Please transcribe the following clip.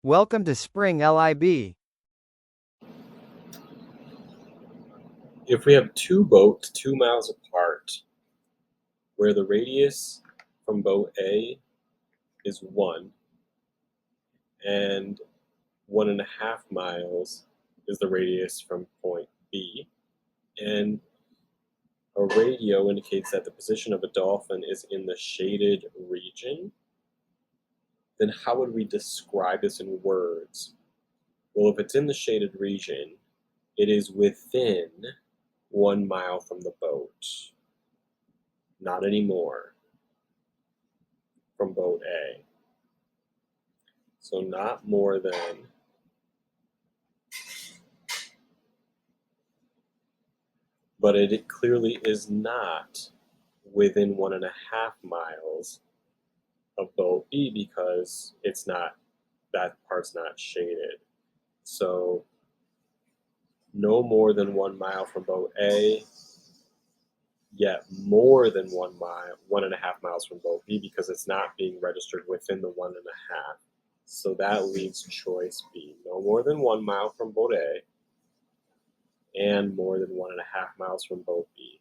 Welcome to Spring LIB. If we have two boats 2 miles apart, where the radius from boat A is 1 and 1.5 miles is the radius from point B, and a radio indicates that the position of a dolphin is in the shaded region, then how would we describe this in words? Well, if it's in the shaded region, it is within 1 mile from the boat. Not anymore from boat A. So not more than but it clearly is not within 1.5 miles of boat B because it's not, that part's not shaded. So no more than 1 mile from boat A, yet more than 1 mile, 1.5 miles from boat B because it's not being registered within the 1.5. So that leaves choice B. No more than 1 mile from boat A and more than 1.5 miles from boat B.